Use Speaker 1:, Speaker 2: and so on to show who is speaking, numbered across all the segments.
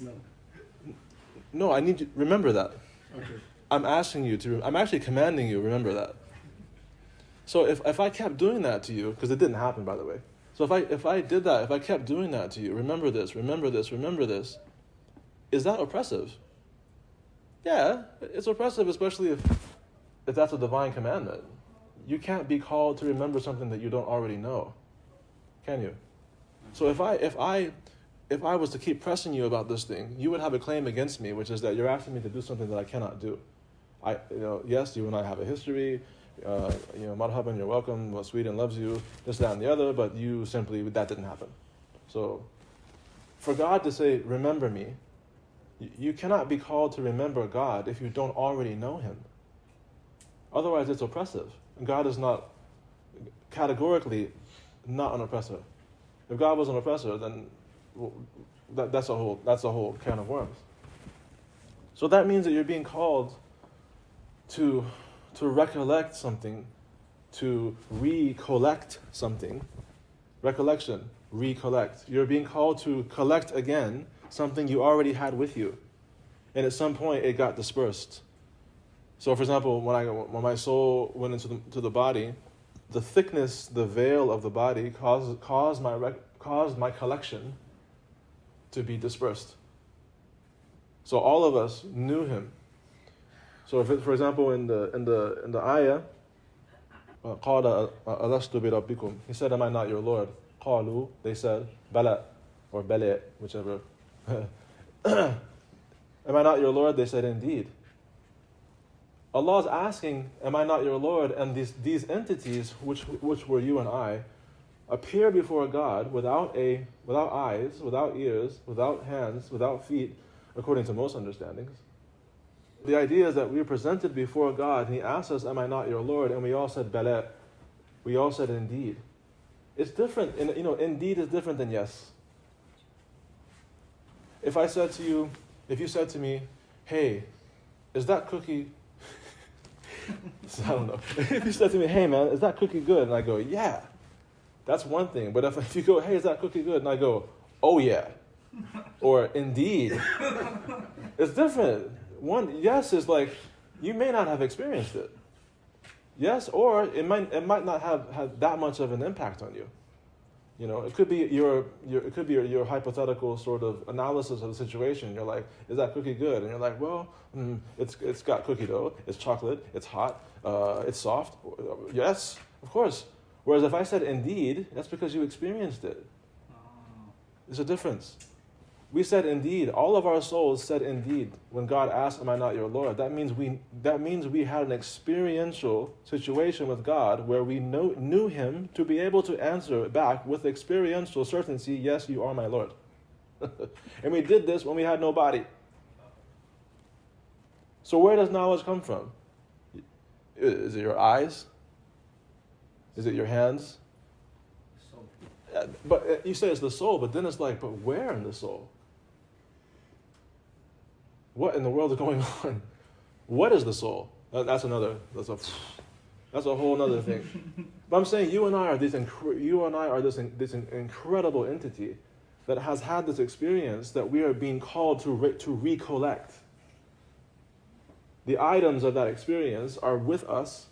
Speaker 1: No.
Speaker 2: No, I need you, remember that.
Speaker 1: Okay.
Speaker 2: I'm actually commanding you, remember that. So if I kept doing that to you, because it didn't happen, by the way. So if I did that, if I kept doing that to you, remember this, is that oppressive? Yeah, it's oppressive, especially if that's a divine commandment. You can't be called to remember something that you don't already know, can you? So if I was to keep pressing you about this thing, you would have a claim against me, which is that you're asking me to do something that I cannot do. Yes, you and I have a history. Marhaban, you're welcome. Well, Sweden loves you. This, that, and the other. But you simply, that didn't happen. So, for God to say, "Remember me," you cannot be called to remember God if you don't already know Him. Otherwise, it's oppressive. And God is not categorically not an oppressor. If God was an oppressor, then that's a whole can of worms. So that means that you're being called to recollect something, to recollect something. Recollection, recollect. You're being called to collect again something you already had with you, and at some point it got dispersed. So, for example, when my soul went into the body, the thickness, the veil of the body caused my collection to be dispersed. So all of us knew Him. So, for example, in the ayah, قَالَ أَلَسْتُ بِرَبِّكُمْ, He said, "Am I not your Lord?" قَالُوا, they said, "Bala," or "Bala," whichever. "Am I not your Lord?" They said, "Indeed." Allah is asking, "Am I not your Lord?" And these entities, which were you and I, appear before God without eyes, without ears, without hands, without feet, according to most understandings. The idea is that we are presented before God, and He asks us, "Am I not your Lord?" And we all said, "Bala." We all said, "Indeed." It's different, indeed is different than yes. If you said to me, "Hey, is that cookie?" I don't know. If you said to me, "Hey man, is that cookie good?" And I go, "Yeah," that's one thing. But if you go, "Hey, is that cookie good?" And I go, "Oh yeah," or "Indeed," it's different. One yes is like you may not have experienced it. Yes, or it might not have had that much of an impact on you. It could be your hypothetical sort of analysis of the situation. You're like, "Is that cookie good?" And you're like, "Well, it's got cookie dough. It's chocolate. It's hot. It's soft." Yes, of course. Whereas if I said "Indeed," that's because you experienced it. There's a difference. We said "Indeed." All of our souls said "Indeed" when God asked, "Am I not your Lord?" That means we had an experiential situation with God where we knew Him to be able to answer back with experiential certainty, "Yes, you are my Lord." And we did this when we had no body. So where does knowledge come from? Is it your eyes? Is it your hands?
Speaker 1: Soul.
Speaker 2: But you say it's the soul, but then it's like, but where in the soul? What in the world is going on? What is the soul? That's a whole other thing. But I'm saying you and I are this incredible entity that has had this experience that we are being called to recollect. The items of that experience are with us,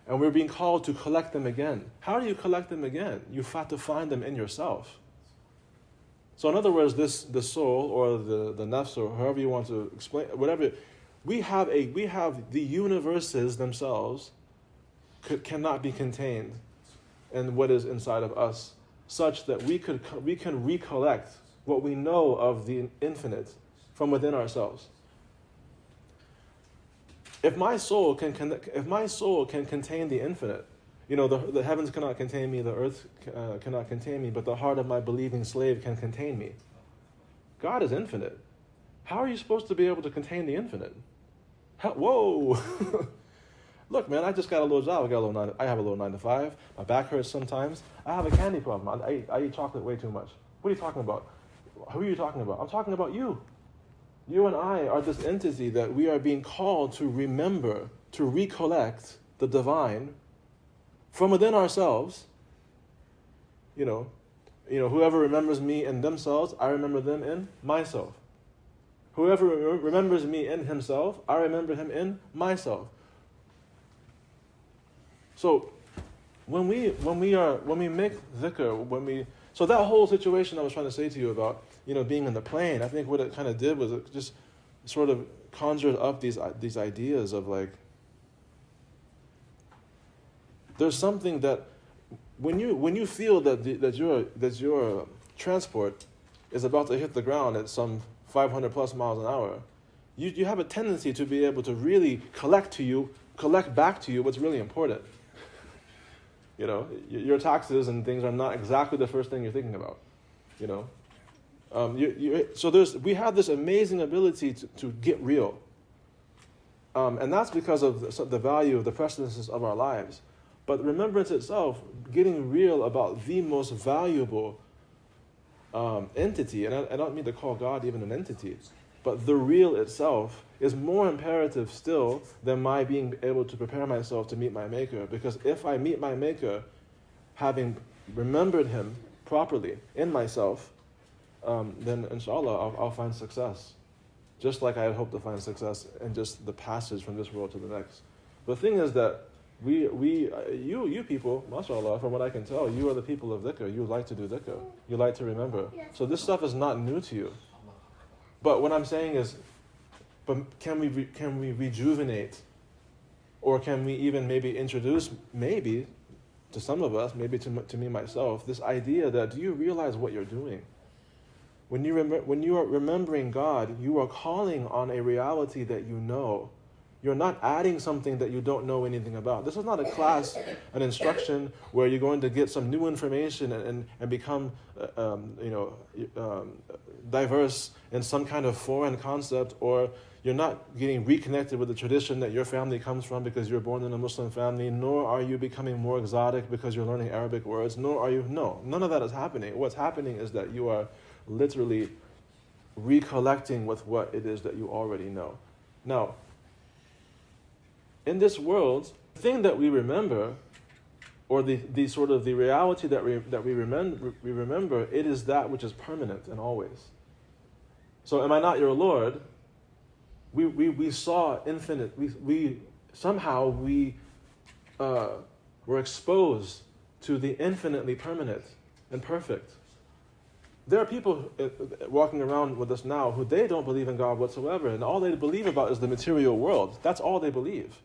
Speaker 2: and we're being called to collect them again. How do you collect them again? You have to find them in yourself. So in other words, the soul or the nafs, or however you want to explain, whatever, we have the universes themselves cannot be contained in what is inside of us, such that we can recollect what we know of the infinite from within ourselves. If my soul can contain the infinite, the heavens cannot contain me, the earth cannot contain me, but the heart of my believing slave can contain me. God is infinite. How are you supposed to be able to contain the infinite? Whoa! Look, man, I just got a little job. I have a little 9 to 5. My back hurts sometimes. I have a candy problem. I eat chocolate way too much. What are you talking about? Who are you talking about? I'm talking about you. You and I are this entity that we are being called to remember, to recollect the divine from within ourselves. Whoever remembers me in themselves, I remember them in myself. Whoever remembers me in himself, I remember him in myself. So when we make dhikr, so that whole situation I was trying to say to you about, being in the plane, I think what it kind of did was it just sort of conjured up these ideas of like, there's something that when you feel that your transport is about to hit the ground at some 500 plus miles an hour, you have a tendency to be able to really collect back to you what's really important. Your taxes and things are not exactly the first thing you're thinking about. So we have this amazing ability to get real, and that's because of the value of the precedences of our lives. But remembrance itself, getting real about the most valuable entity, and I don't mean to call God even an entity, but the real itself is more imperative still than my being able to prepare myself to meet my Maker. Because if I meet my Maker, having remembered Him properly in myself, then inshallah I'll find success. Just like I hope to find success in just the passage from this world to the next. The thing is that you people, mashallah, from what I can tell, you are the people of dhikr. You like to do dhikr. You like to remember. So this stuff is not new to you. But what I'm saying is, but can we rejuvenate, or can we even maybe introduce, maybe to some of us, maybe to me myself, this idea that, do you realize what you're doing? When you are remembering God, you are calling on a reality that you know. You're not adding something that you don't know anything about. This is not a class, an instruction where you're going to get some new information and become, diverse in some kind of foreign concept, or you're not getting reconnected with the tradition that your family comes from because you're born in a Muslim family, nor are you becoming more exotic because you're learning Arabic words, no, none of that is happening. What's happening is that you are literally recollecting with what it is that you already know. Now, in this world, the thing that we remember, or the sort of the reality that we remember, it is that which is permanent and always. So, am I not your Lord? We saw infinite. We somehow were exposed to the infinitely permanent and perfect. There are people walking around with us now who they don't believe in God whatsoever, and all they believe about is the material world. That's all they believe.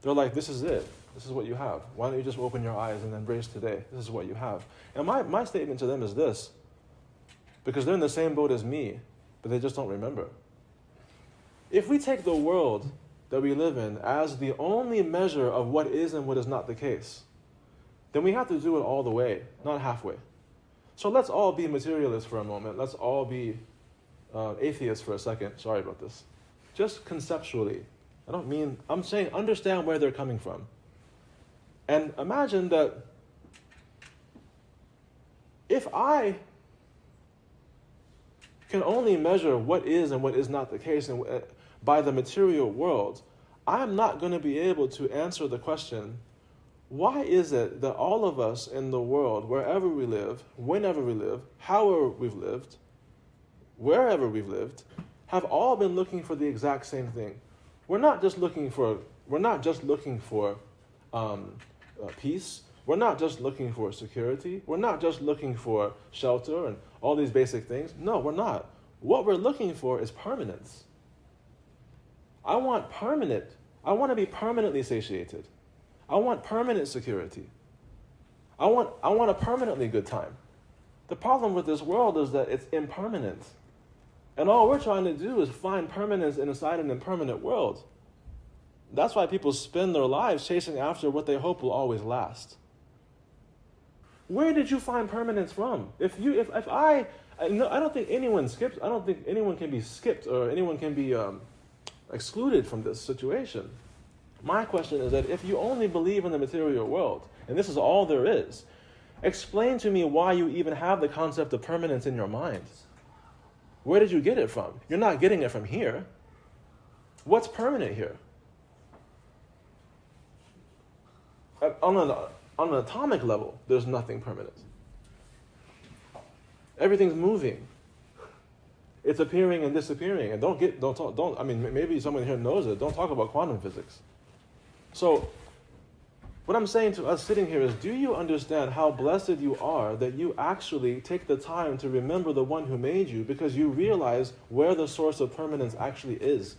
Speaker 2: They're like, this is it. This is what you have. Why don't you just open your eyes and embrace today? This is what you have. And my statement to them is this, because they're in the same boat as me, but they just don't remember. If we take the world that we live in as the only measure of what is and what is not the case, then we have to do it all the way, not halfway. So let's all be materialists for a moment. Let's all be atheists for a second. Sorry about this. Just conceptually. I'm saying understand where they're coming from. And imagine that if I can only measure what is and what is not the case by the material world, I'm not going to be able to answer the question, why is it that all of us in the world, wherever we live, whenever we live, however we've lived, wherever we've lived, have all been looking for the exact same thing? We're not just looking for peace. We're not just looking for security. We're not just looking for shelter and all these basic things. No, we're not. What we're looking for is permanence. I want to be permanently satiated. I want permanent security. I want a permanently good time. The problem with this world is that it's impermanent. And all we're trying to do is find permanence inside an impermanent world. That's why people spend their lives chasing after what they hope will always last. Where did you find permanence from? I don't think anyone skips. I don't think anyone can be skipped or anyone can be excluded from this situation. My question is that if you only believe in the material world, and this is all there is, explain to me why you even have the concept of permanence in your mind. Where did you get it from? You're not getting it from here. What's permanent here? On an atomic level, there's nothing permanent. Everything's moving. It's appearing and disappearing. And maybe someone here knows it. Don't talk about quantum physics. So, what I'm saying to us sitting here is, do you understand how blessed you are that you actually take the time to remember the one who made you, because you realize where the source of permanence actually is,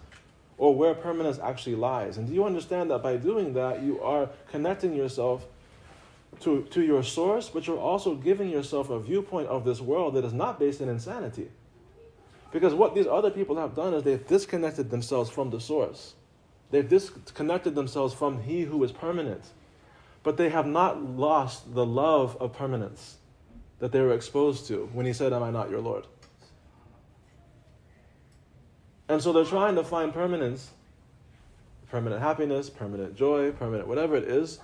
Speaker 2: or where permanence actually lies? And do you understand that by doing that, you are connecting yourself to your source, but you're also giving yourself a viewpoint of this world that is not based in insanity? Because what these other people have done is they've disconnected themselves from the source. They've disconnected themselves from He who is permanent. But they have not lost the love of permanence that they were exposed to when He said, "Am I not your Lord?" And so they're trying to find permanence, permanent happiness, permanent joy, permanent whatever it is,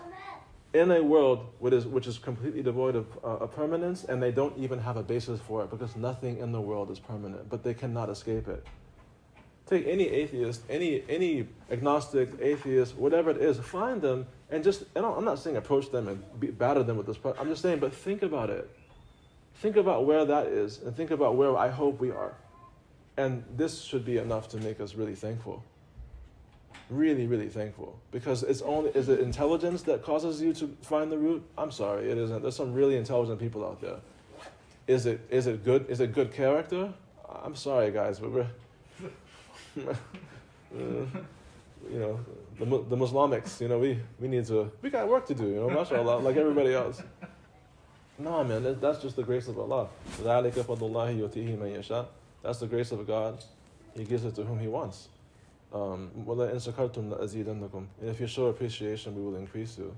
Speaker 2: in a world which is completely devoid of permanence, and they don't even have a basis for it, because nothing in the world is permanent, but they cannot escape it. Take any atheist, any agnostic, atheist, whatever it is, find them and I'm not saying approach them and batter them with this, I'm just saying, but think about it. Think about where that is, and think about where I hope we are. And this should be enough to make us really thankful. Really, really thankful. Because is it intelligence that causes you to find the root? I'm sorry, it isn't. There's some really intelligent people out there. Is it good? Is it good character? I'm sorry, guys, but we're the Muslimics, we got work to do, mashallah, like everybody else. No, man, that's just the grace of Allah. That's the grace of God. He gives it to whom He wants. And if you show appreciation, we will increase you.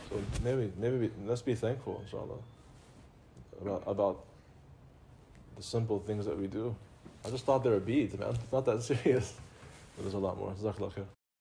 Speaker 2: So maybe let's be thankful, inshallah, about the simple things that we do. I just thought they were beads, man. It's not that serious. But there's a lot more. Jazakallah khair.